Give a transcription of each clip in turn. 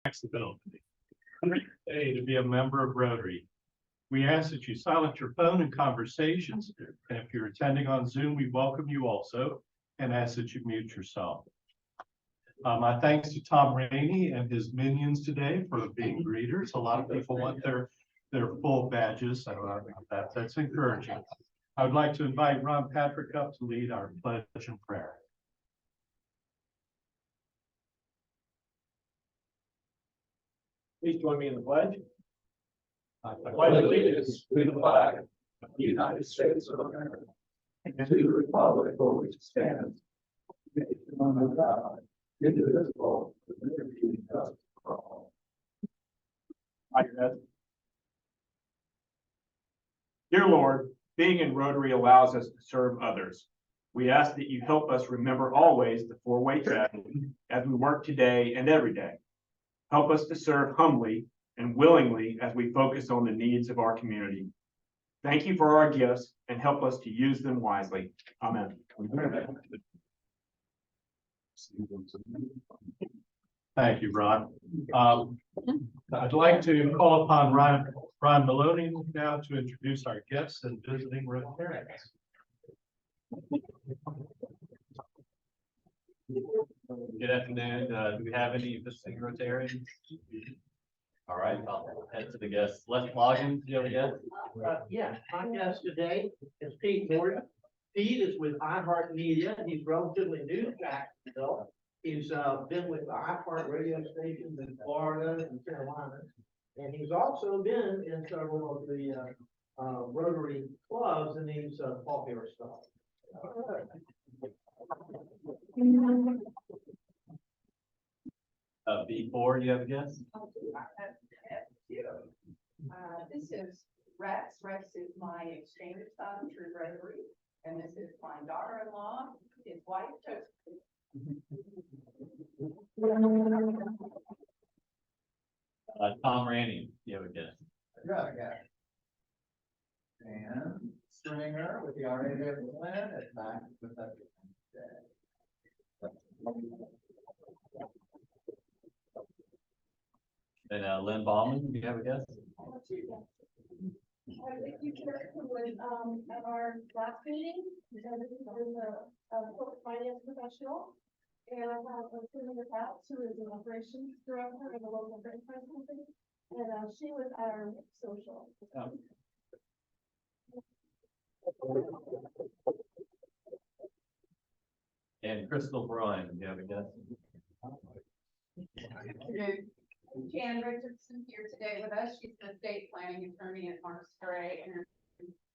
flexibility. Great day to be a member of Rotary. We ask that you silence your phone and conversations, and if you're attending on Zoom, we welcome you also and ask that you mute yourself. My thanks to Tom Rainey and his minions today for being greeters. A lot of people want their full badges, so that's encouraging. I would like to invite Ron Patrick up to lead our pledge and prayer. Please join me in the pledge. I pledge allegiance to the flag of the United States of America and to the republic for which it stands, under God, indivisible, with liberty and justice for all. Dear Lord, being in Rotary allows us to serve others. We ask that you help us remember always the four-way traffic as we work today and every day. Help us to serve humbly and willingly as we focus on the needs of our community. Thank you for our gifts and help us to use them wisely. Amen. Thank you, Ron. I'd like to call upon Ron Maloney now to introduce our guests and visiting Rotarians. Good afternoon. Do we have any visiting Rotarians? All right, I'll head to the guests. Les Loggins, do you have a guest? Yeah, my guest today is Pete Morgan. Pete is with iHeartMedia. He's relatively new to Jacksonville. He's been with the iHeart radio stations in Florida and Carolina. And he's also been in several of the Rotary clubs, and he's Paul Harris stuff. B4, do you have a guest? This is Rex. Rex is my exchange son through Rotary, and this is my daughter-in-law, his wife, Tom Rainey, do you have a guest? And Stringer with the RAW plan is back with us today. And Lynn Ballman, do you have a guest? You was at our last meeting, and this is a corporate finance professional. And I have a student with that, who is an operations director in a local franchise company, and she was at our social. And Crystal Bryan, do you have a guest? Jan Richardson here today with us. She's the state planning attorney at Mark Stray, and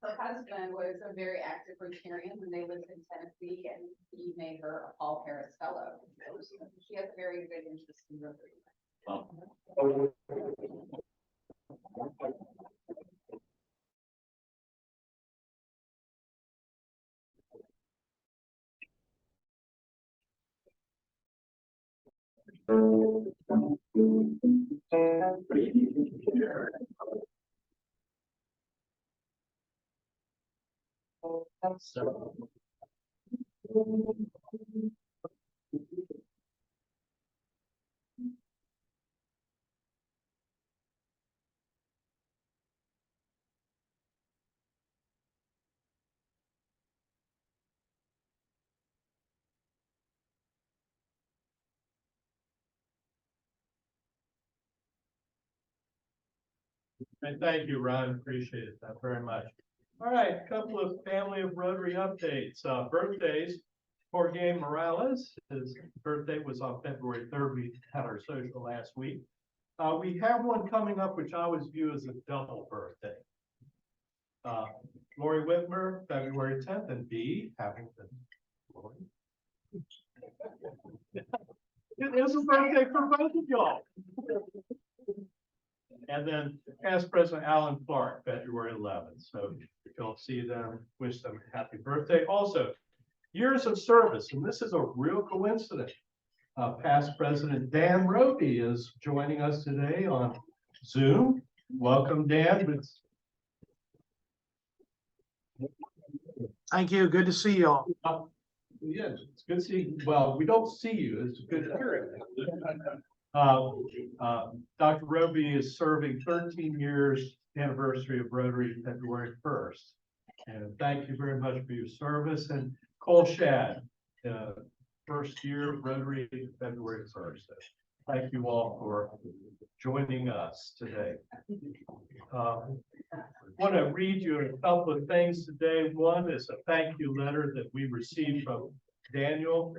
her husband was a very active Rotarian when they lived in Tennessee, and he made her a Paul Harris Fellow. So she has a very good interest in Rotary. And thank you, Ron. Appreciate that very much. All right, a couple of family of Rotary updates. Birthdays. Jorge Morales, his birthday was on February 3rd. We had our social last week. We have one coming up, which I always view as a double birthday. Lori Whitmer, February 10th, and B, Havington. Lori. It is a birthday for both of y'all. And then past President Alan Clark, February 11th. So if you'll see them, wish them a happy birthday. Also, years of service, and this is a real coincidence. Past President Dan Roby is joining us today on Zoom. Welcome, Dan. Thank you. Good to see you all. Yeah, it's good to see you. Well, we don't see you. It's good to hear it. Dr. Roby is serving 13 years anniversary of Rotary February 1st. And thank you very much for your service. And Cole Shad, first year of Rotary February 1st. Thank you all for joining us today. I want to read you a couple of things today. One is a thank you letter that we received from Daniel,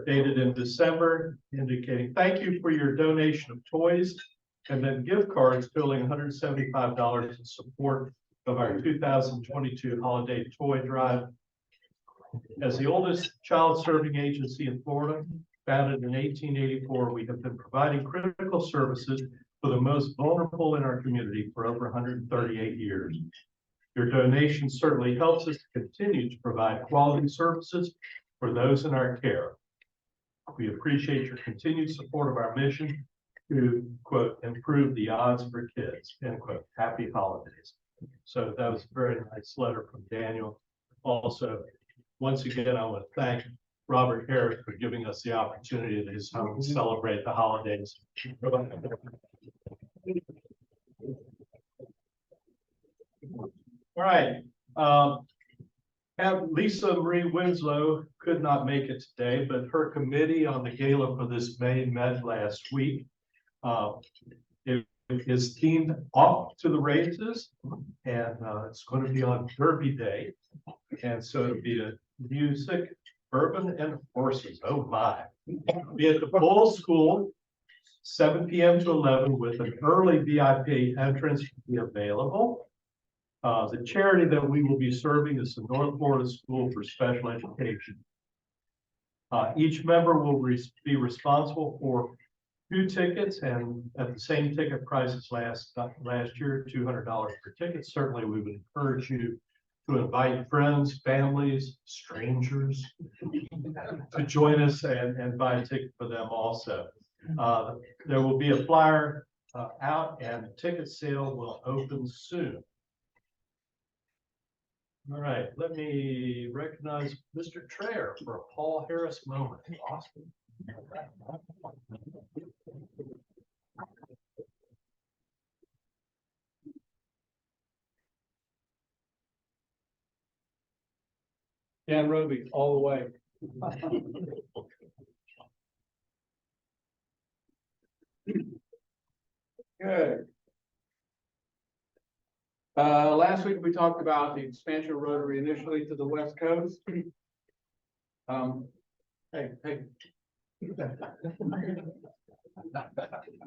dated in December, indicating thank you for your donation of toys and then gift cards totaling $175 in support of our 2022 holiday toy drive. As the oldest child serving agency in Florida, founded in 1884, we have been providing critical services for the most vulnerable in our community for over 138 years. Your donation certainly helps us to continue to provide quality services for those in our care. We appreciate your continued support of our mission to, quote, improve the odds for kids, end quote. Happy holidays. So that was a very nice letter from Daniel. Also, once again, I want to thank Robert Harris for giving us the opportunity at his home to celebrate the holidays. All right. Lisa Marie Winslow could not make it today, but her committee on the gala for this May met last week. It is themed off to the races, and it's going to be on Derby Day. And so it'll be a music, bourbon, and horses. Oh my. Be at the Bull School, 7 p.m. to 11, with an early VIP entrance to be available. The charity that we will be serving is the North Florida School for Special Education. Each member will be responsible for 2 tickets, and at the same ticket price as last year, $200 per ticket. Certainly, we would encourage you to invite friends, families, strangers to join us and buy a ticket for them also. There will be a flyer out, and ticket sale will open soon. All right, let me recognize Mr. Traer for a Paul Harris moment. Awesome. Dan Roby, all the way. Good. Last week we talked about the expansion of Rotary initially to the West Coast.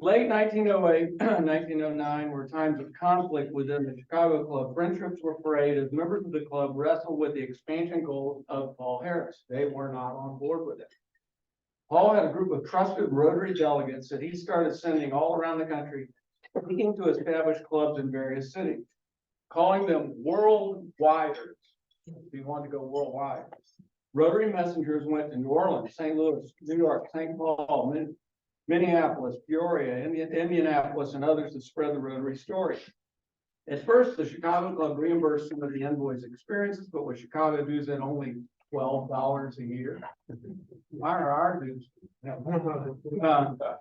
Late 1908, 1909 were times of conflict within the Chicago Club. Friendships were frayed as members of the club wrestled with the expansion goals of Paul Harris. They were not on board with it. Paul had a group of trusted Rotary delegates that he started sending all around the country, seeking to establish clubs in various cities, calling them worldwiders. He wanted to go worldwide. Rotary messengers went to New Orleans, St. Louis, New York, St. Paul, Minneapolis, Peoria, Indianapolis, and others to spread the Rotary story. At first, the Chicago Club reimbursed some of the envoys' experiences, but with Chicago dues at only $12 a year. Why are our dues?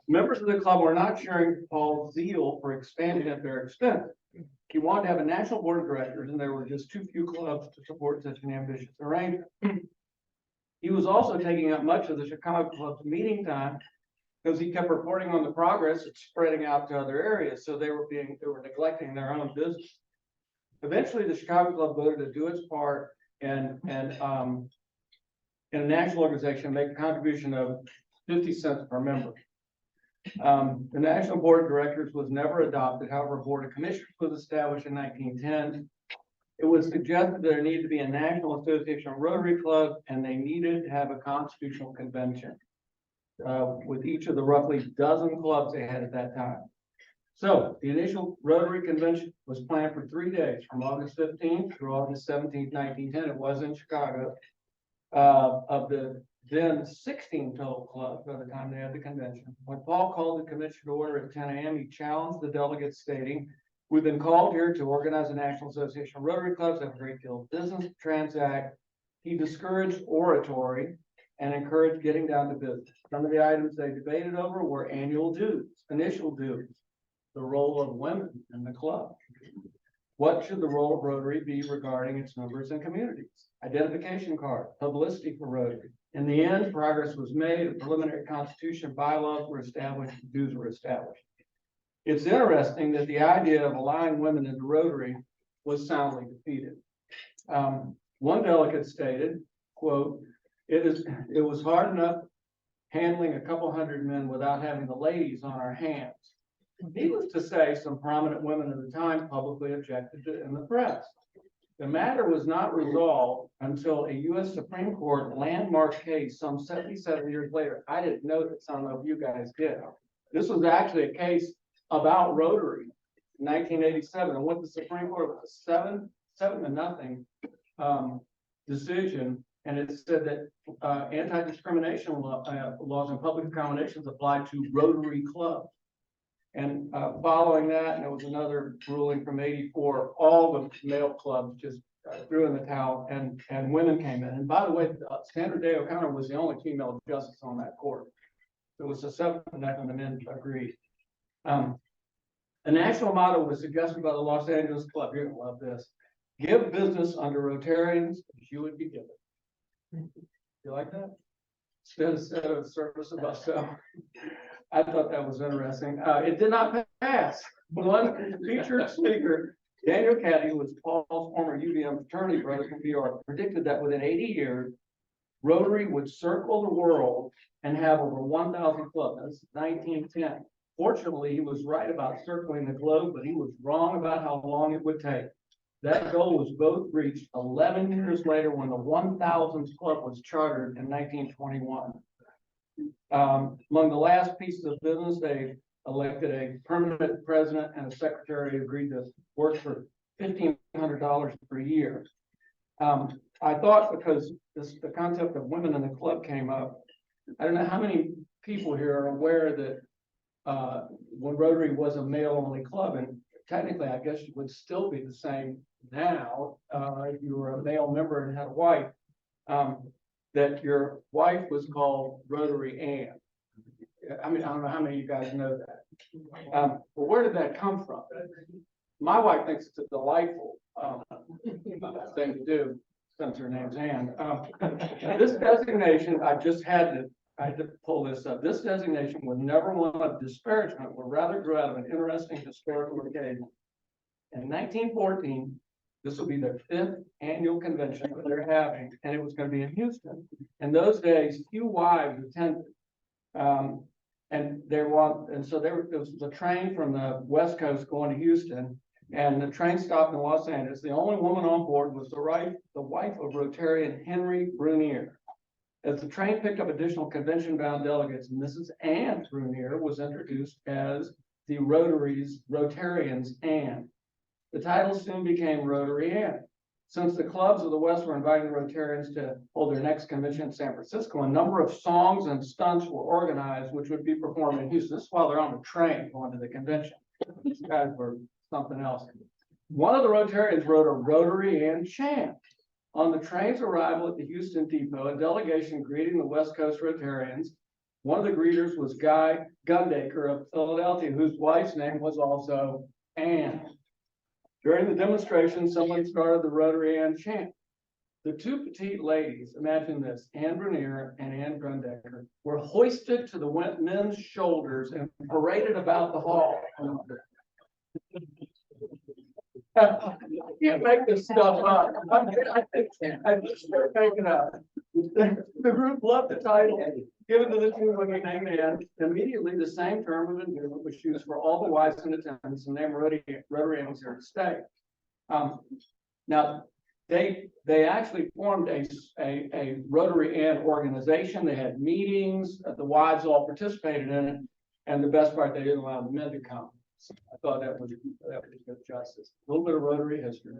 Members of the club were not sharing Paul's zeal for expanding at their expense. He wanted to have a national board of directors, and there were just too few clubs to support such an ambitious arrangement. He was also taking up much of the Chicago Club's meeting time because he kept reporting on the progress of spreading out to other areas, so they were neglecting their own business. Eventually, the Chicago Club voted to do its part and in a national organization make a contribution of 50 cents per member. The National Board of Directors was never adopted. However, a Board of Commissioners was established in 1910. It was suggested there needed to be a National Association of Rotary Clubs, and they needed to have a constitutional convention with each of the roughly dozen clubs they had at that time. So the initial Rotary Convention was planned for 3 days, from August 15th through August 17th, 1910. It was in Chicago. Of the then 16 total clubs by the time they had the convention. When Paul called the convention to order at 10 a.m., he challenged the delegates, stating, "We've been called here to organize a National Association of Rotary Clubs, have a great deal of business to transact." He discouraged oratory and encouraged getting down to business. Some of the items they debated over were annual dues, initial dues, the role of women in the club. What should the role of Rotary be regarding its members and communities? Identification card, publicity for Rotary. In the end, progress was made, a preliminary constitution, bylaws were established, dues were established. It's interesting that the idea of allowing women into Rotary was soundly defeated. One delegate stated, quote, it was hard enough handling a couple hundred men without having the ladies on our hands. Needless to say, some prominent women at the time publicly objected to it in the press. The matter was not resolved until a U.S. Supreme Court landmark case some 77 years later. I didn't know this, I don't know if you guys did. This was actually a case about Rotary in 1987, and what the Supreme Court was a 7-0 decision, and it said that anti-discrimination laws and public accommodations apply to Rotary clubs. And following that, and there was another ruling from '84, all the male clubs just threw in the towel, and women came in. And by the way, Sandra Day O'Connor was the only female justice on that court. It was a 7-0, and the men agreed. A national motto was suggested by the Los Angeles Club. You're gonna love this. Give business under Rotarians as you would be given. You like that? Instead of service about stuff. I thought that was interesting. It did not pass. One featured speaker, Daniel Caddy, who was Paul's former UVM fraternity brother from New York, predicted that within 80 years, Rotary would circle the world and have over 1,000 clubs. That's 1910. Fortunately, he was right about circling the globe, but he was wrong about how long it would take. That goal was both reached 11 years later when the 1,000th club was chartered in 1921. Among the last pieces of business, they elected a permanent president and a secretary who agreed to work for $1,500 per year. I thought, because the concept of women in the club came up, I don't know how many people here are aware that when Rotary was a male-only club, and technically, I guess it would still be the same now, if you were a male member and had a wife, that your wife was called Rotary Ann. I mean, I don't know how many of you guys know that. But where did that come from? My wife thinks it's a delightful thing to do, since her name's Ann. This designation, I had to pull this up. This designation was never one of disparagement, but rather grew out of an interesting historical occasion. In 1914, this will be their 5th annual convention that they're having, and it was going to be in Houston. In those days, few wives attended. There was a train from the West Coast going to Houston, and the train stopped in Los Angeles. The only woman on board was the wife of Rotarian Henry Brunier. As the train picked up additional convention-bound delegates, Mrs. Ann Brunier was introduced as the Rotarians Ann. The title soon became Rotary Ann. Since the clubs of the West were inviting the Rotarians to hold their next convention in San Francisco, a number of songs and stunts were organized, which would be performed in Houston. This is while they're on the train going to the convention. These guys were something else. One of the Rotarians wrote a Rotary Ann chant. On the train's arrival at the Houston depot, a delegation greeting the West Coast Rotarians. One of the greeters was Guy Gundaker of Philadelphia, whose wife's name was also Ann. During the demonstration, someone started the Rotary Ann chant. The two petite ladies, imagine this, Ann Brunier and Ann Gundaker, were hoisted to the men's shoulders and paraded about the hall. I can't make this stuff up. I just can't make it up. The group loved the title given to the two women named Ann. Immediately, the same term was used for all the wives in attendance, and named Rotary Ann was here to stay. Now, they actually formed a Rotary Ann organization. They had meetings. The wives all participated in it, and the best part, they didn't allow the men to come. So I thought that was good justice. A little bit of Rotary history.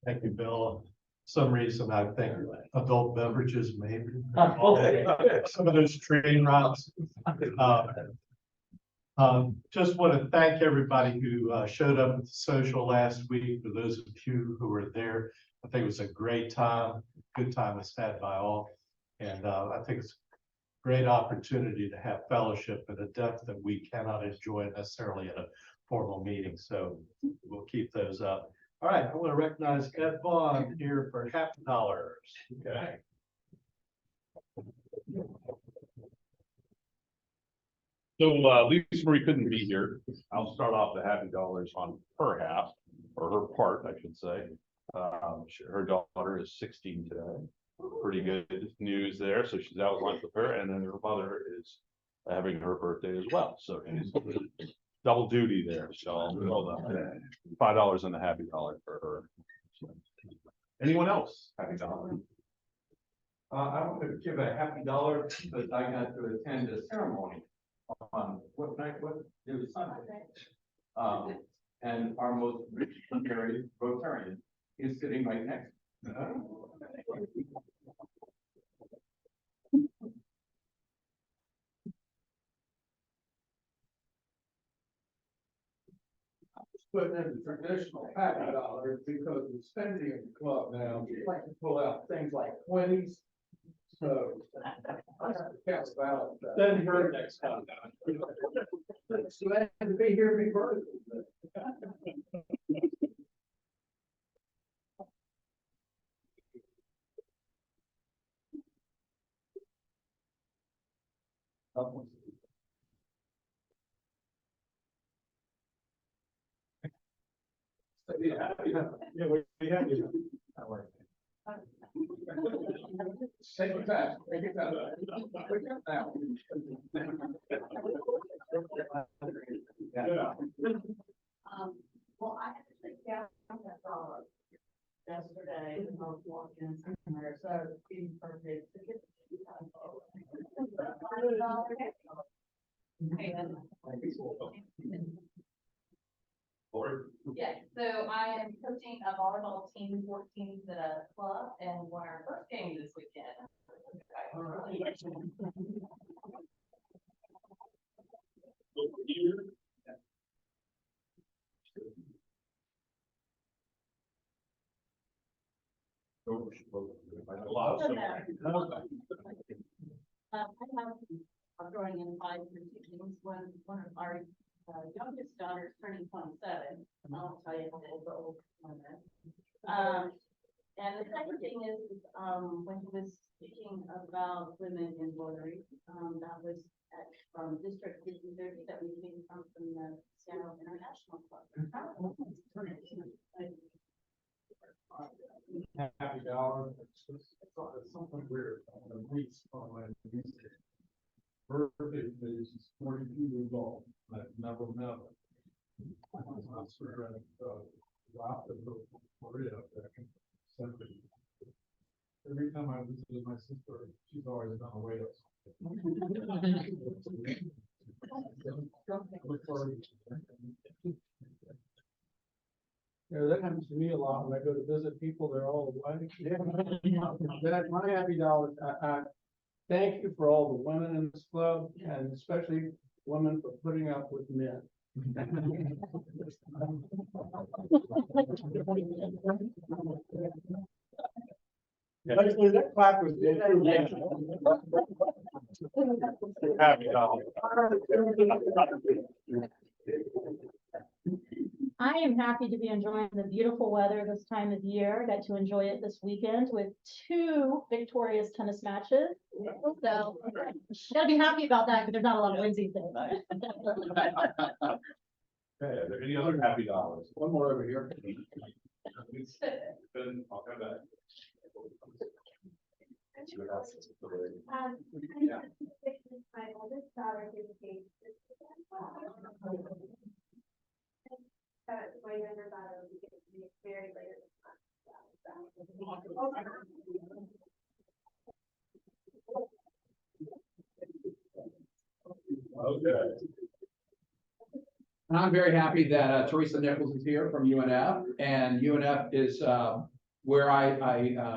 Thank you, Bill. Some reason I think adult beverages maybe. Some of those train routes. Just want to thank everybody who showed up at the social last week. For those of you who were there, I think it was a great time. Good time was had by all. And I think it's a great opportunity to have fellowship at a depth that we cannot enjoy necessarily at a formal meeting. So we'll keep those up. All right, I want to recognize Ed Vaughn here for $50. Okay. So Lisa Marie couldn't be here. I'll start off the happy dollars on her half, or her part, I should say. Her daughter is 16 today. Pretty good news there. So she's out with lunch with her, and then her mother is having her birthday as well. So she's double duty there. So well done. $5 in the happy dollar for her. So, anyone else? Happy dollar. I want to give a happy dollar because I got to attend a ceremony on what night, it was Sunday. And our most visionary Rotarian is sitting right next to me. Putting in the traditional happy dollar because we're spending in the club now, we like to pull out things like 20s. So I have to count about that. Then her next time. So that had to be here before. Take your time. Take your time. Now. Well, I actually got that dog yesterday, and I was walking somewhere, so it's being perfect to get. Yeah, so I am coaching a volleyball team, 14 at a club, and won our first game this weekend. I'm throwing in 5 teams. One of our youngest daughters turning 27. I'll tell you the old one. And the second thing is, when he was speaking about women in Rotary, that was from District 5030 that we came from the Seattle International Club. Happy dollar. It's something weird. On my niece. Her birthday is 42 years old. I've never met her. I'm sort of dropped it for it up there. Every time I visited my sister, she's always on the way up. Yeah, that happens to me a lot when I go to visit people. They're all white. That's my happy dollars. I thank you for all the women in this club, and especially women for putting up with men. Actually, that clap was good. Happy dollar. I am happy to be enjoying the beautiful weather this time of year. Got to enjoy it this weekend with 2 victorious tennis matches. So gotta be happy about that because there's not a lot of wins these days. Okay, are there any other happy dollars? One more over here. Then I'll come back. My oldest daughter is engaged. My younger daughter will be very later Okay. And I'm very happy that Teresa Nichols is here from UNF, and UNF is where I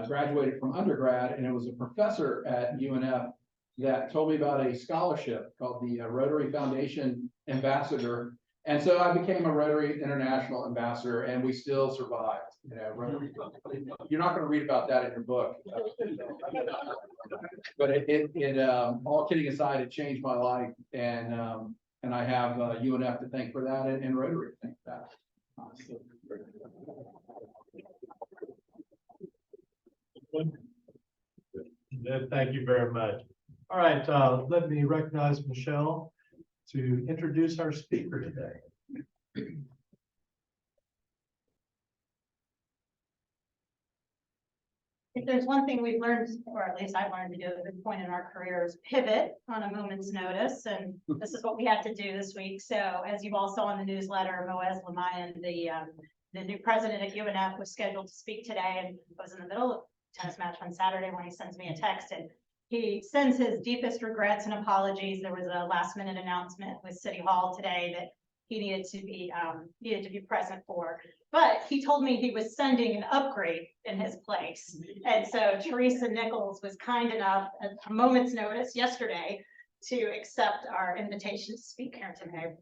graduated from undergrad, and it was a professor at UNF that told me about a scholarship called the Rotary Foundation Ambassador. And so I became a Rotary International Ambassador, and we still survived. You know, Rotary, you're not going to read about that in your book. But all kidding aside, it changed my life, and I have UNF to thank for that, and Rotary to thank for that. Thank you very much. All right, let me recognize Michelle to introduce our speaker today. If there's one thing we've learned, or at least I've learned to do at this point in our careers, pivot on a moment's notice. And this is what we had to do this week. So as you all saw in the newsletter, Moaz Lamayan, the new president at UNF, was scheduled to speak today and was in the middle of a tennis match on Saturday when he sends me a text, and he sends his deepest regrets and apologies. There was a last minute announcement with City Hall today that he needed to be present for, but he told me he was sending an upgrade in his place. And so Teresa Nichols was kind enough at a moment's notice yesterday to accept our invitation to speak here today.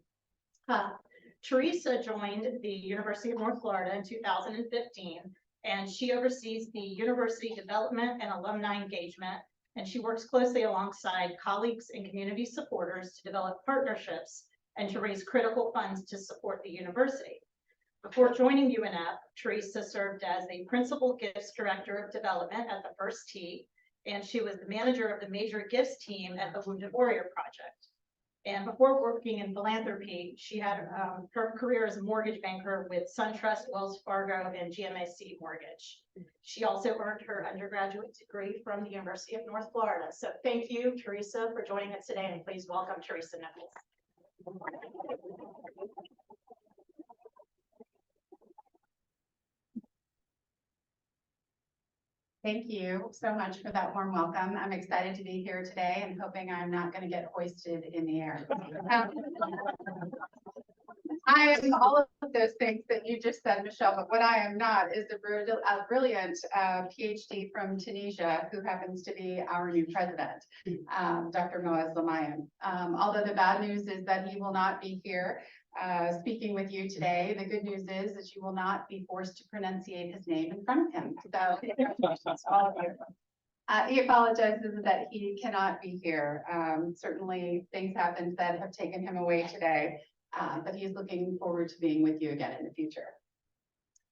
Teresa joined the University of North Florida in 2015, and she oversees the university development and alumni engagement. And she works closely alongside colleagues and community supporters to develop partnerships and to raise critical funds to support the university. Before joining UNF, Teresa served as the Principal Gifts Director of Development at the First Tee, and she was the manager of the Major Gifts team at the Wounded Warrior Project. And before working in philanthropy, she had her career as a mortgage banker with SunTrust, Wells Fargo, and GMAC Mortgage. She also earned her undergraduate degree from the University of North Florida. So thank you, Teresa, for joining us today, and please welcome Teresa Nichols. Thank you so much for that warm welcome. I'm excited to be here today and hoping I'm not going to get hoisted in the air. I am all of those things that you just said, Michelle, but what I am not is a brilliant PhD from Tunisia who happens to be our new president, Dr. Moaz Lamayan. Although the bad news is that he will not be here speaking with you today. The good news is that you will not be forced to pronunciate his name in front of him. So congratulations to all of you. He apologizes that he cannot be here. Certainly things happened that have taken him away today. But he's looking forward to being with you again in the future.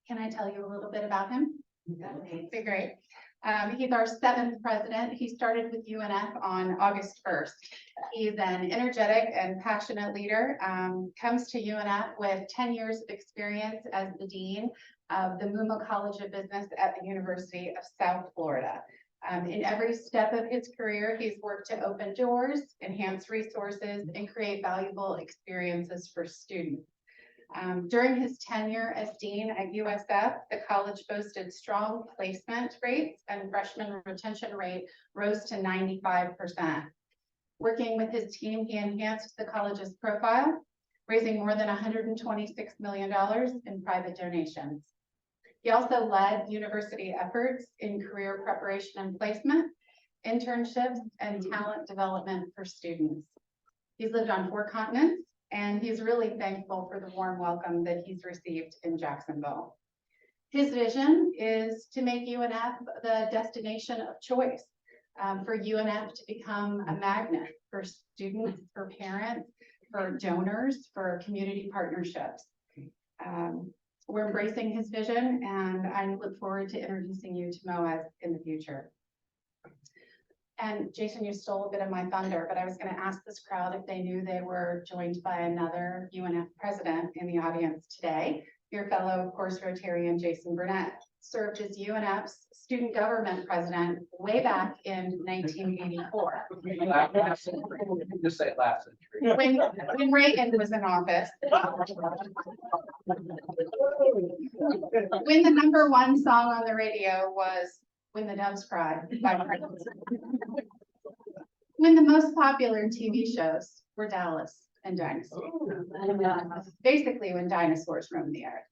Can I tell you a little bit about him? Okay, great. He's our 7th president. He started with UNF on August 1st. He's an energetic and passionate leader, comes to UNF with 10 years of experience as the dean of the Muma College of Business at the University of South Florida. In every step of his career, he's worked to open doors, enhance resources, and create valuable experiences for students. During his tenure as dean at USF, the college boasted strong placement rates and freshman retention rate rose to 95%. Working with his team, he enhanced the college's profile, raising more than $126 million in private donations. He also led university efforts in career preparation and placement, internships, and talent development for students. He's lived on 4 continents, and he's really thankful for the warm welcome that he's received in Jacksonville. His vision is to make UNF the destination of choice, for UNF to become a magnet for students, for parents, for donors, for community partnerships. We're embracing his vision, and I look forward to introducing you to Moaz in the future. And Jason, you stole a bit of my thunder, but I was going to ask this crowd if they knew they were joined by another UNF president in the audience today. Your fellow, of course, Rotarian Jason Burnett served as UNF's student government president way back in 1984. Just say last century. When Reagan was in office. When the #1 song on the radio was "When the Doves Cry" by Prince. When the most popular TV shows were Dallas and Dynasty. Basically when dinosaurs roamed the earth.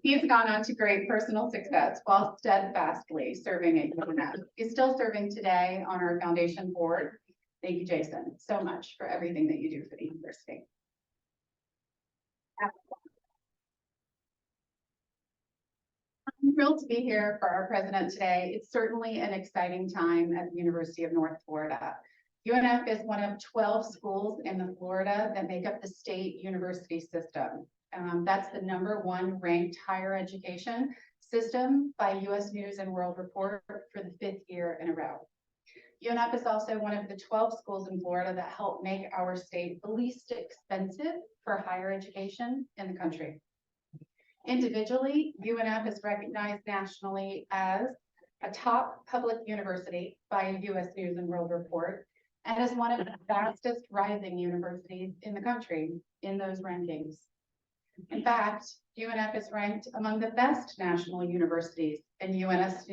He's gone on to great personal success while steadfastly serving at UNF. He's still serving today on our foundation board. Thank you, Jason, so much for everything that you do for the university. I'm thrilled to be here for our president today. It's certainly an exciting time at the University of North Florida. UNF is one of 12 schools in the Florida that make up the state university system. That's the #1 ranked higher education system by US News and World Report for the 5th year in a row. UNF is also one of the 12 schools in Florida that help make our state the least expensive for higher education in the country. Individually, UNF is recognized nationally as a top public university by US News and World Report, and is one of the fastest rising universities in the country in those rankings. In fact, UNF is ranked among the best national universities in US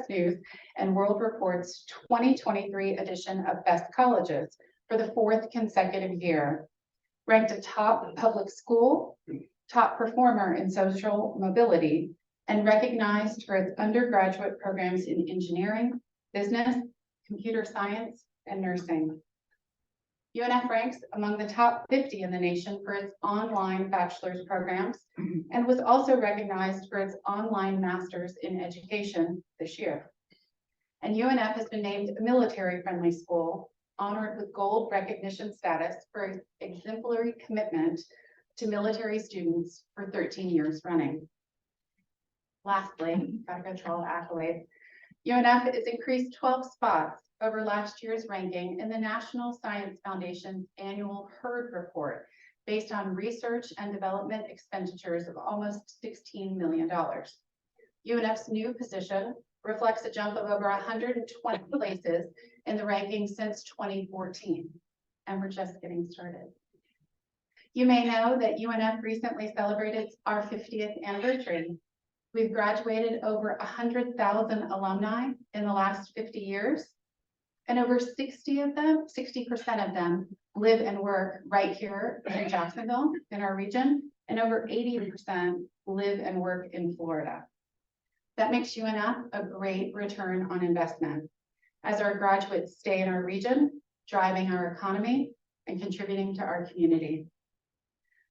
News and World Report's 2023 edition of Best Colleges for the 4th consecutive year. Ranked a top public school, top performer in social mobility, and recognized for its undergraduate programs in engineering, business, computer science, and nursing. UNF ranks among the top 50 in the nation for its online bachelor's programs and was also recognized for its online master's in education this year. And UNF has been named a military-friendly school, honored with gold recognition status for its exemplary commitment to military students for 13 years running. Lastly, gotta go through all the accolades. UNF has increased 12 spots over last year's ranking in the National Science Foundation's annual HERD report, based on research and development expenditures of almost $16 million. UNF's new position reflects a jump of over 120 places in the ranking since 2014, and we're just getting started. You may know that UNF recently celebrated our 50th anniversary. We've graduated over 100,000 alumni in the last 50 years, and over 60% of them live and work right here in Jacksonville in our region, and over 80% live and work in Florida. That makes UNF a great return on investment, as our graduates stay in our region, driving our economy and contributing to our community.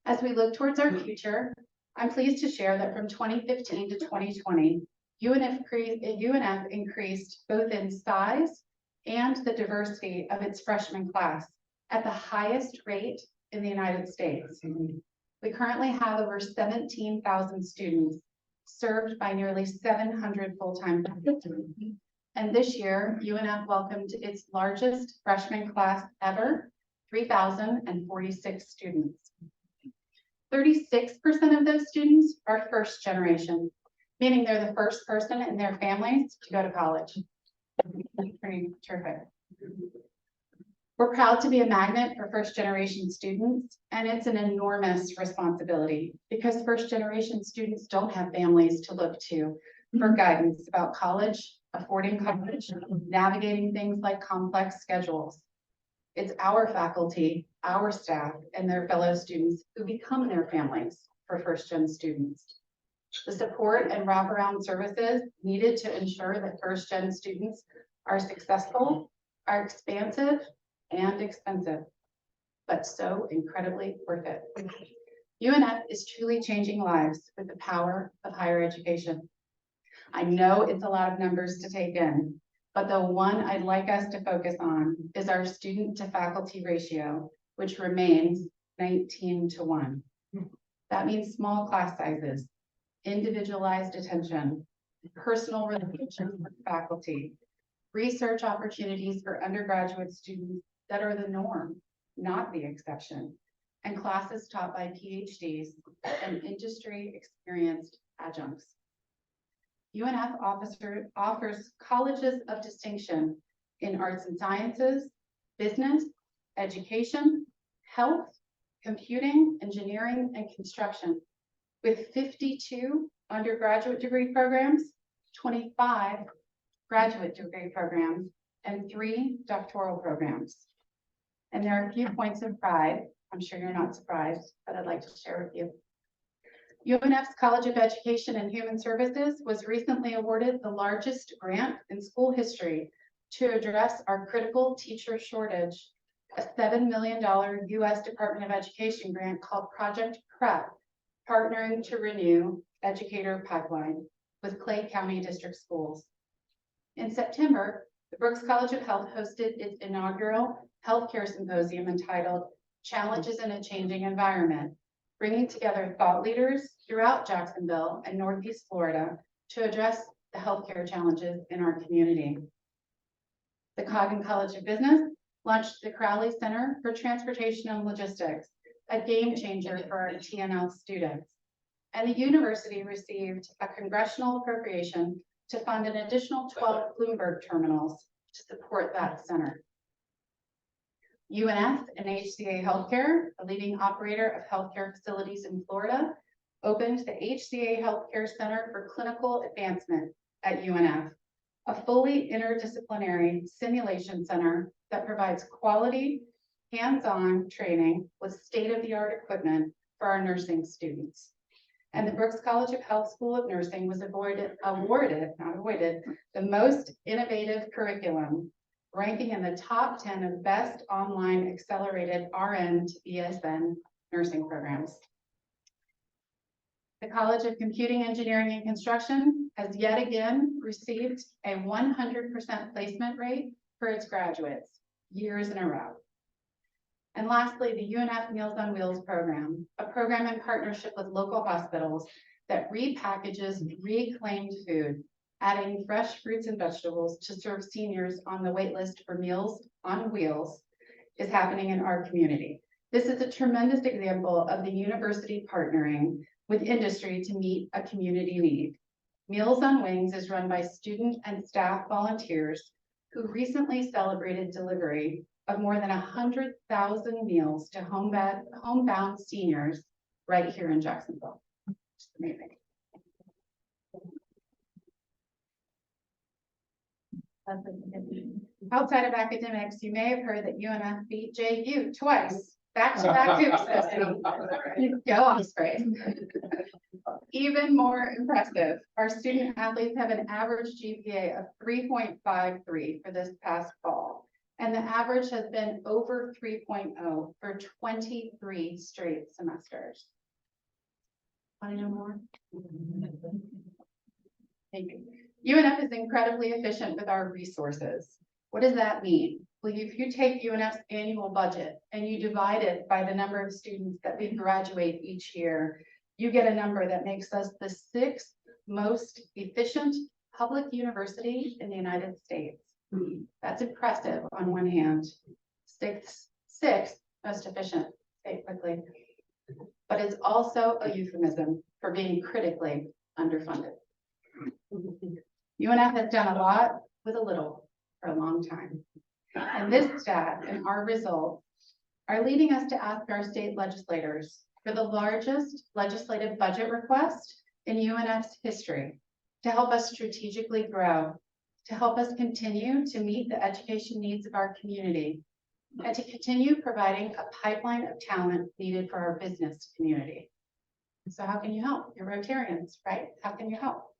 As we look towards our future, I'm pleased to share that from 2015 to 2020, UNF increased both in size and the diversity of its freshman class at the highest rate in the United States. We currently have over 17,000 students served by nearly 700 full-time faculty. And this year, UNF welcomed its largest freshman class ever, 3,046 students. 36% of those students are first generation, meaning they're the first person in their families to go to college. Pretty terrific. We're proud to be a magnet for first generation students, and it's an enormous responsibility because first generation students don't have families to look to for guidance about college, affording college, navigating things like complex schedules. It's our faculty, our staff, and their fellow students who become their families for first gen students. The support and wraparound services needed to ensure that first gen students are successful, are expansive, and expensive, but so incredibly worth it. UNF is truly changing lives with the power of higher education. I know it's a lot of numbers to take in, but the one I'd like us to focus on is our student to faculty ratio, which remains 19:1. That means small class sizes, individualized attention, personal relationships with faculty, research opportunities for undergraduate students that are the norm, not the exception, and classes taught by PhDs and industry experienced adjuncts. UNF offers colleges of distinction in arts and sciences, business, education, health, computing, engineering, and construction, with 52 undergraduate degree programs, 25 graduate degree programs, and 3 doctoral programs. And there are a few points of pride. I'm sure you're not surprised, but I'd like to share with you. UNF's College of Education and Human Services was recently awarded the largest grant in school history to address our critical teacher shortage, a $7 million U.S. Department of Education grant called Project PREP, partnering to renew educator pipeline with Clay County District Schools. In September, the Brooks College of Health hosted its inaugural healthcare symposium entitled Challenges in a Changing Environment, bringing together thought leaders throughout Jacksonville and Northeast Florida to address the healthcare challenges in our community. The Coggin College of Business launched the Crowley Center for Transportation and Logistics, a game changer for our TNL students. And the university received a congressional appropriation to fund an additional 12 Bloomberg terminals to support that center. UNF and HCA Healthcare, a leading operator of healthcare facilities in Florida, opened the HCA Healthcare Center for Clinical Advancement at UNF, a fully interdisciplinary simulation center that provides quality, hands-on training with state-of-the-art equipment for our nursing students. And the Brooks College of Health School of Nursing was awarded the most innovative curriculum, ranking in the top 10 of best online accelerated RN to BSN nursing programs. The College of Computing, Engineering, and Construction has yet again received a 100% placement rate for its graduates, years in a row. And lastly, the UNF Meals on Wheels program, a program in partnership with local hospitals that repackages reclaimed food, adding fresh fruits and vegetables to serve seniors on the wait list for Meals on Wheels, is happening in our community. This is a tremendous example of the university partnering with industry to meet a community need. Meals on Wings is run by student and staff volunteers who recently celebrated delivery of more than 100,000 meals to homebound seniors right here in Jacksonville. It's amazing. Outside of academics, you may have heard that UNF beat JU twice, back-to-back hoops this week. Go Ospreys. Even more impressive, our student athletes have an average GPA of 3.53 for this past fall, and the average has been over 3.0 for 23 straight semesters. Want to know more? Thank you. UNF is incredibly efficient with our resources. What does that mean? Well, if you take UNF's annual budget and you divide it by the number of students that we graduate each year, you get a number that makes us the 6th most efficient public university in the United States. That's impressive on one hand. Sixth most efficient, say it quickly. But it's also a euphemism for being critically underfunded. UNF has done a lot with a little for a long time. And this stat and our results are leading us to ask our state legislators for the largest legislative budget request in UNF's history to help us strategically grow, to help us continue to meet the education needs of our community, and to continue providing a pipeline of talent needed for our business community. So how can you help? You're Rotarians, right? How can you help?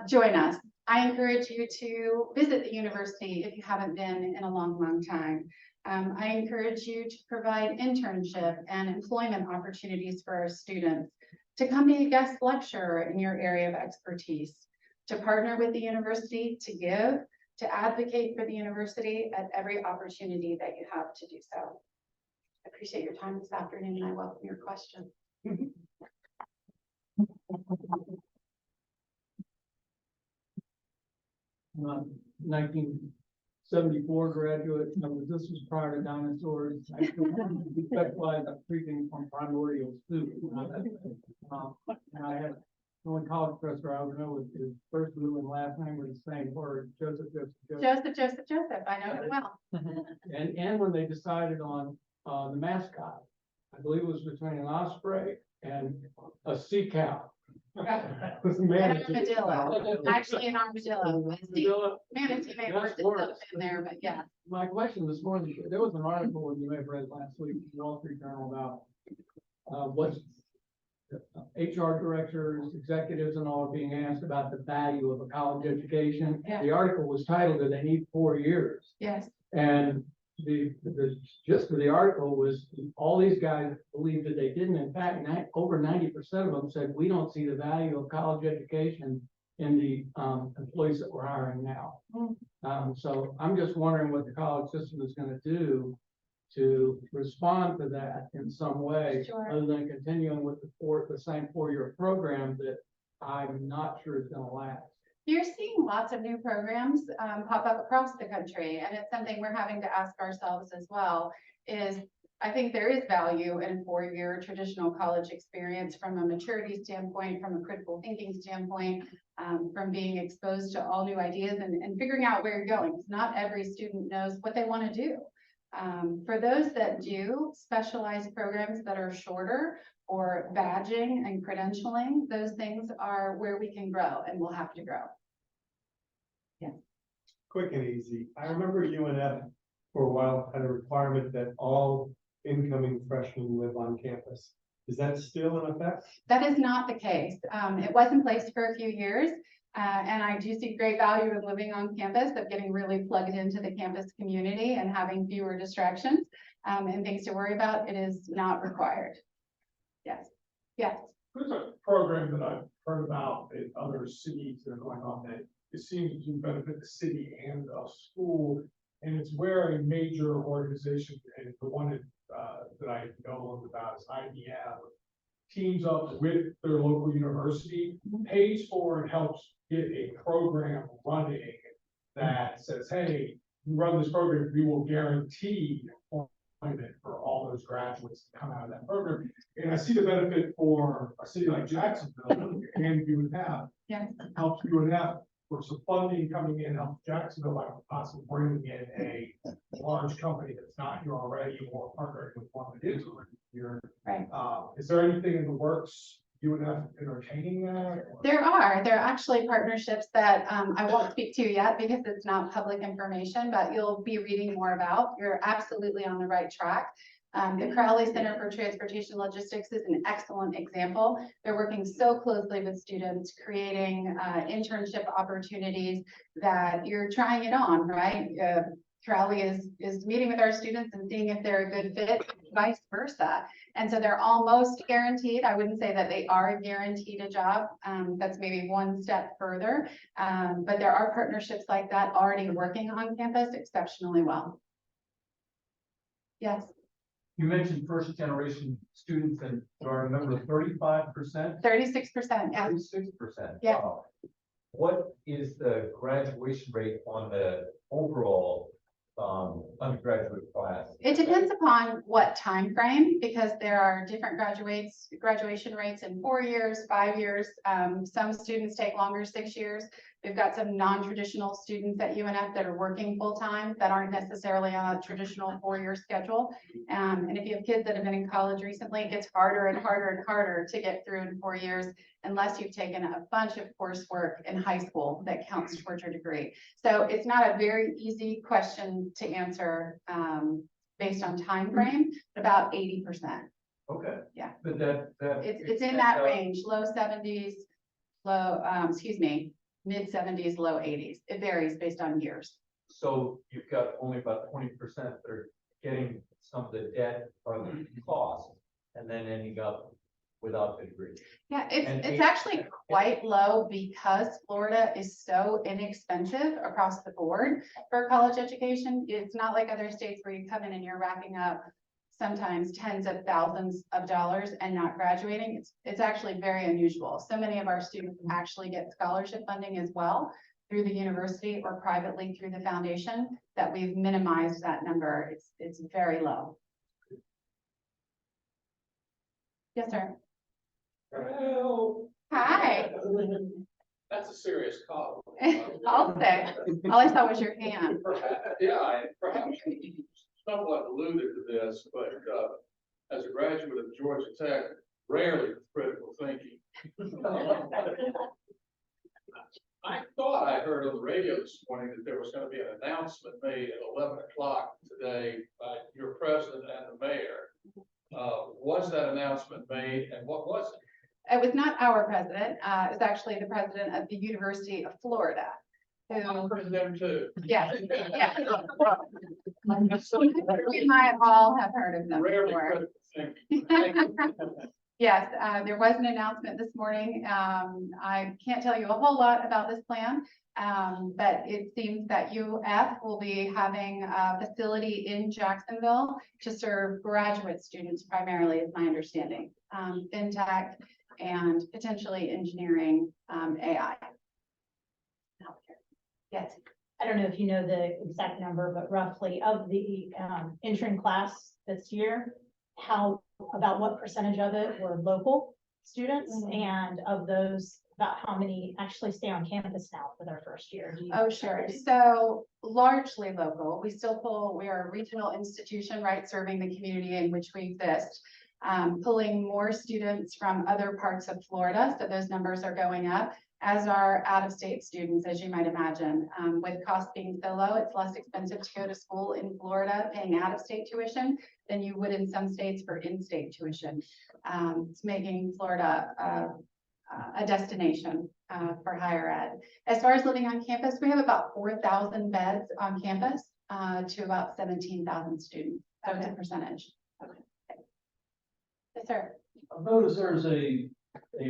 Join us. I encourage you to visit the university if you haven't been in a long time. I encourage you to provide internship and employment opportunities for our students, to come be a guest lecturer in your area of expertise, to partner with the university, to give, to advocate for the university at every opportunity that you have to do so. I appreciate your time this afternoon and I welcome your questions. 1974 graduate, this was prior to dinosaurs. I specialized in treating from primordial soup. And I had one college professor I would know with his first and last name were the same word, Joseph. I know it well. And when they decided on the mascot, I believe it was between an osprey and a sea cow. It was An armadillo, actually an armadillo. Manatee may have worked itself in there, but yeah. My question this morning, there was an article you may have read last week in the Wall Street Journal about what HR directors, executives and all are being asked about the value of a college education. Yeah. The article was titled that they need 4 years. Yes, And the gist of the article was all these guys believed that they didn't. In fact, over 90% of them said, we don't see the value of college education in the employees that we're hiring now. So I'm just wondering what the college system is going to do to respond to that in some way, Sure. other than continuing with the same 4-year program that I'm not sure is going to last. you're seeing lots of new programs pop up across the country, and it's something we're having to ask ourselves as well, is I think there is value in a 4-year traditional college experience from a maturity standpoint, from a critical thinking standpoint, from being exposed to all new ideas and figuring out where you're going. Not every student knows what they want to do. For those that do specialized programs that are shorter, or badging and credentialing, those things are where we can grow and we'll have to grow. Quick and easy. I remember UNF for a while had a requirement that all incoming freshmen live on campus. Is that still in effect? That is not the case. It was in place for a few years. And I do see great value in living on campus, of getting really plugged into the campus community and having fewer distractions and things to worry about. It is not required. Yes, yes. There's a program that I've heard about in other cities that are going on that it seems to benefit the city and the school. And it's where a major organization, and the one that I know about is IBM, teams up with their local university, pays for and helps get a program running that says, hey, you run this program, we will guarantee employment for all those graduates that come out of that program. And I see the benefit for a city like Jacksonville and UNF. Yes. Helps UNF for some funding coming in, helps Jacksonville by possibly bringing in a large company that's not here already, or partnering with one that is already here. Right. Is there anything in the works, UNF entertaining that? Or? There are actually partnerships that I won't speak to yet because it's not public information, but you'll be reading more about. You're absolutely on the right track. The Crowley Center for Transportation Logistics is an excellent example. They're working so closely with students, creating internship opportunities that you're trying it on, right? Crowley is meeting with our students and seeing if they're a good fit, vice versa. And so they're almost guaranteed. I wouldn't say that they are guaranteed a job. That's maybe one step further. But there are partnerships like that already working on campus exceptionally well. Yes. You mentioned first generation students, and do I remember 35%? 36%, yeah. 36%. Yeah. Wow. What is the graduation rate on the overall undergraduate class? It depends upon what time frame, because there are different graduation rates in 4 years, 5 years. Some students take longer, 6 years. We've got some non-traditional students at UNF that are working full-time that aren't necessarily on a traditional 4-year schedule. And if you have kids that have been in college recently, it gets harder and harder and harder to get through in 4 years, unless you've taken a bunch of coursework in high school that counts towards your degree. So it's not a very easy question to answer based on time frame, about 80%. Okay. Yeah. But It's in that range, low 70s, mid 70s, low 80s. It varies based on years. So you've got only about 20% that are getting some of the debt or the cost, and then ending up without the degree. Yeah, it's actually quite low because Florida is so inexpensive across the board for college education. It's not like other states where you come in and you're racking up sometimes tens of thousands of dollars and not graduating. It's actually very unusual. So many of our students actually get scholarship funding as well through the university or privately through the foundation, that we've minimized that number. It's very low. Yes, sir. Well, Hi. that's a serious call. I'll say. All I saw was your hand. Perhaps somewhat alluded to this, but as a graduate of Georgia Tech, rarely with critical thinking. I thought I heard on the radio this morning that there was going to be an announcement made at 11 o'clock today by your president and the mayor. Was that announcement made, and what was it? it was not our president, it was actually the president of the University of Florida. President too. Yes, yes. We might all have heard of them before. Yes, there was an announcement this morning. I can't tell you a whole lot about this plan. But it seems that UF will be having a facility in Jacksonville to serve graduate students primarily, is my understanding. FinTech and potentially engineering, AI. Yes. I don't know if you know the exact number, but roughly of the entering class this year, about what percentage of it were local students, and of those, about how many actually stay on campus now for their first year? Oh, sure. So largely local. We are a regional institution, right, serving the community in which we exist. Pulling more students from other parts of Florida, so those numbers are going up, as are out-of-state students, as you might imagine. With costs being so low, it's less expensive to go to school in Florida paying out-of-state tuition than you would in some states for in-state tuition. It's making Florida a destination for higher ed. As far as living on campus, we have about 4,000 beds on campus to about 17,000 students. So it's a percentage. Okay. Yes, sir. I've noticed there's a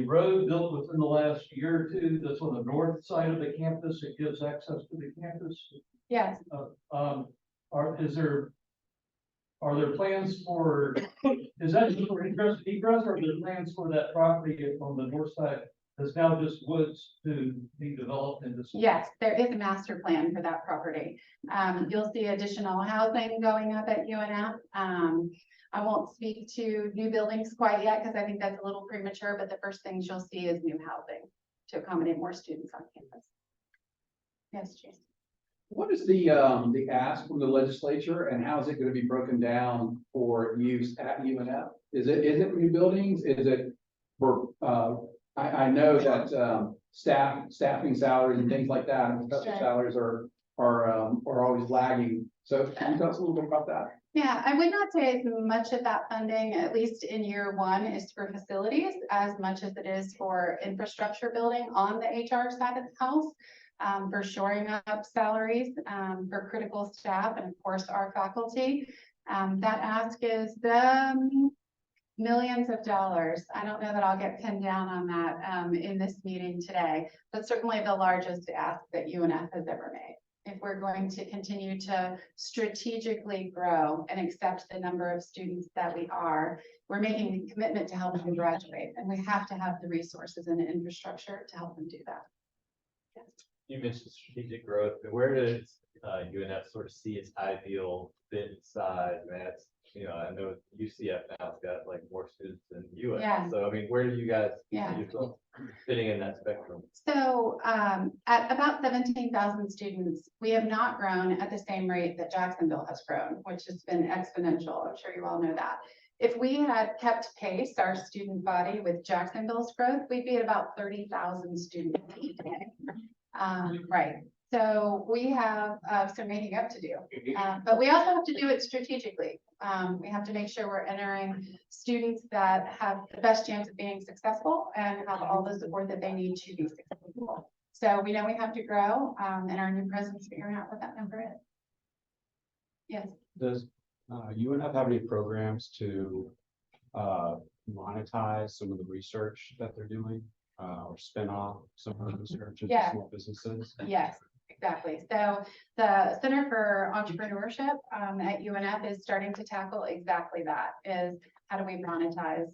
road built within the last year or two that's on the north side of the campus. It gives access to the campus. Yes. Are there plans for, is that just for ingress, egress, or are there plans for that property on the north side that's now just woods to be developed into? Yes, there is a master plan for that property. You'll see additional housing going up at UNF. I won't speak to new buildings quite yet because I think that's a little premature, but the first things you'll see is new housing to accommodate more students on campus. Yes, Jason. What is the ask from the legislature, and how is it going to be broken down for use at UNF? Is it new buildings? Is it for, I know that, staffing salaries and things like that, and professor salaries are always lagging. So can you tell us a little bit about that? Yeah, I would not say as much of that funding, at least in year one, is for facilities as much as it is for infrastructure building on the HR side of the house. For shoring up salaries, for critical staff, and of course our faculty. That ask is millions of dollars. I don't know that I'll get pinned down on that in this meeting today, but certainly the largest ask that UNF has ever made. If we're going to continue to strategically grow and accept the number of students that we are, we're making a commitment to help them graduate, and we have to have the resources and the infrastructure to help them do that. Yes. You mentioned strategic growth, but where does UNF sort of see its ideal fit size? Man, it's, I know UCF now has got like more students than UNF. Yeah. So I mean, where do you guys Yeah. see yourself fitting in that spectrum? So at about 17,000 students, we have not grown at the same rate that Jacksonville has grown, which has been exponential. I'm sure you all know that. If we had kept pace, our student body, with Jacksonville's growth, we'd be at about 30,000 students today. Right. So we have some making up to do, but we also have to do it strategically. We have to make sure we're entering students that have the best chance of being successful and have all the support that they need to be successful. So we know we have to grow, and our new president's figuring out what that number is. Yes. Does UNF have any programs to monetize some of the research that they're doing, or spin off some of the research into Yeah. small businesses? Yes, exactly. So the Center for Entrepreneurship at UNF is starting to tackle exactly that, is how do we monetize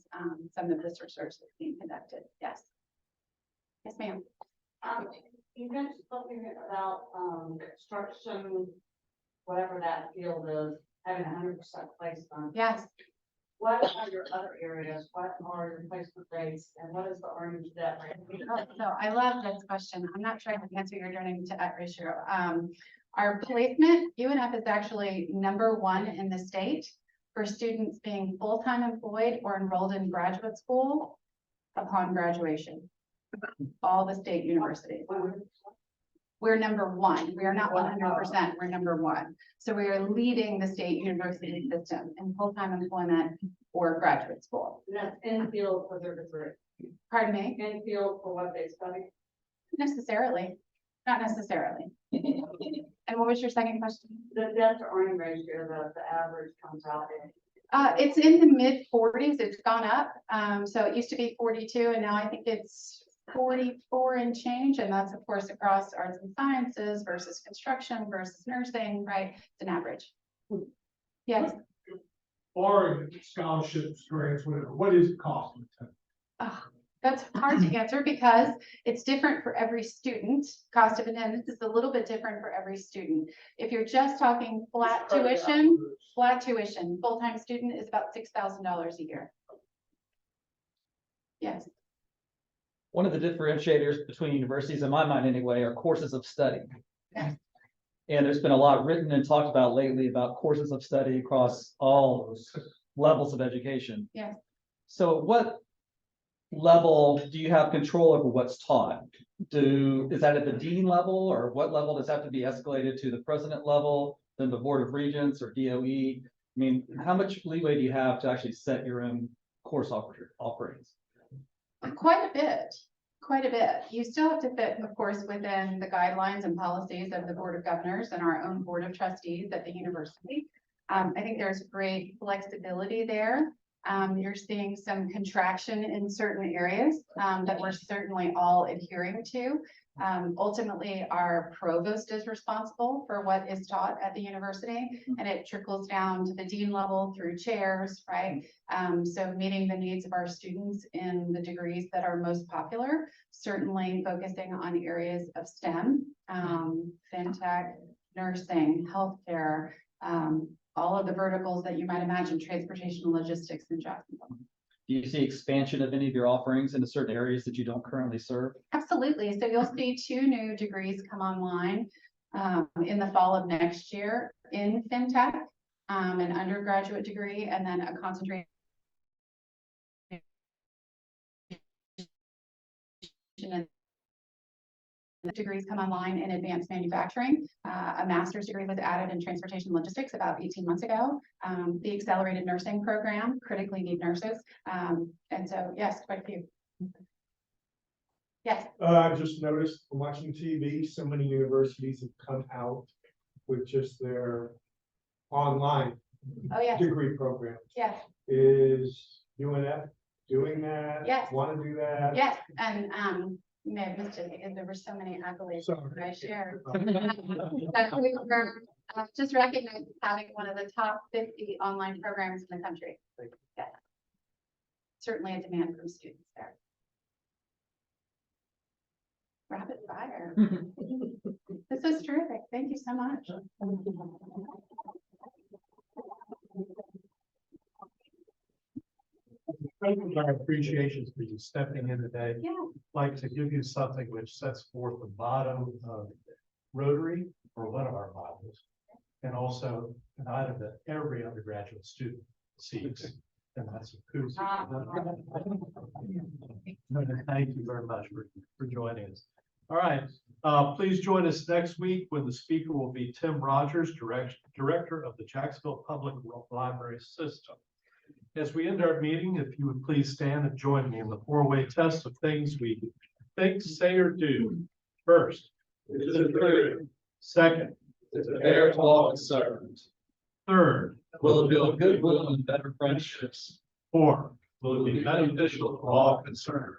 some of this research that's being conducted? Yes. Yes, ma'am. You mentioned something about construction, whatever that field is, having 100% placement. Yes. What are your other areas? What are your placement rates, and what is the earnings debt rate? So I love this question. I'm not trying to answer your journey to debt ratio. Our placement, UNF is actually #1 in the state for students being full-time employed or enrolled in graduate school upon graduation. All the state universities. We're number one. We are not 100%. We're number one. So we are leading the state university system in full-time employment or graduate school. And that's in field for their degree, Pardon me? in field for what they study. Necessarily, not necessarily. And what was your second question? The debt to earning ratio, the average comes out in. It's in the mid-40s. It's gone up. So it used to be 42 and now I think it's 44 and change. And that's of course across arts and sciences versus construction versus nursing, right? It's an average. Yes. Or scholarships, grants, whatever, what is the cost? That's hard to answer because it's different for every student. Cost of attendance is a little bit different for every student. If you're just talking flat tuition, full-time student is about $6,000 a year. Yes. One of the differentiators between universities, in my mind anyway, are courses of study. Yes. And there's been a lot written and talked about lately about courses of study across all levels of education. Yes. So what level do you have control over what's taught? Is that at the dean level, or what level does that have to be escalated to the president level, then the board of regents or DOE? I mean, how much leeway do you have to actually set your own course offerings? Quite a bit. Quite a bit. You still have to fit, of course, within the guidelines and policies of the Board of Governors and our own Board of Trustees at the university. I think there's great flexibility there. You're seeing some contraction in certain areas that we're certainly all adhering to. Ultimately, our provost is responsible for what is taught at the university, and it trickles down to the dean level through chairs, right? So meeting the needs of our students in the degrees that are most popular, certainly focusing on areas of STEM, fintech, nursing, healthcare, all of the verticals that you might imagine, transportation and logistics in Jacksonville. Do you see expansion of any of your offerings into certain areas that you don't currently serve? Absolutely. So you'll see 2 new degrees come online in the fall of next year in fintech, an undergraduate degree, and then a concentration in degrees come online in advanced manufacturing. A master's degree was added in transportation and logistics about 18 months ago. The accelerated nursing program, critically need nurses. And so, yes, quite a few. Yes. I've just noticed from watching TV, so many universities have come out with just their online Oh, yes. degree programs. Yes. Is UNF doing that? Yes. Want to do that? Yes. And you may have missed it because there were so many accolades that I shared. That we were just recognized as having one of the top 50 online programs in the country. Yeah. Certainly a demand from students there. Rapid fire. This was terrific. Thank you so much. Our appreciation for you stepping in today. Yeah. Like to give you something which sets forth the motto of Rotary, or one of our mottos, and also an item that every undergraduate student seeks, and that's a koozie. Thank you very much for joining us. All right, please join us next week when the speaker will be Tim Rogers, Director of the Jacksonville Public Library System. As we end our meeting, if you would please stand and join me in the 4-way test of things we think, say, or do. First, is it true? Second, is it fair to all concerned? Third, will it build goodwill and better friendships? Fourth, will it be beneficial to all concerned?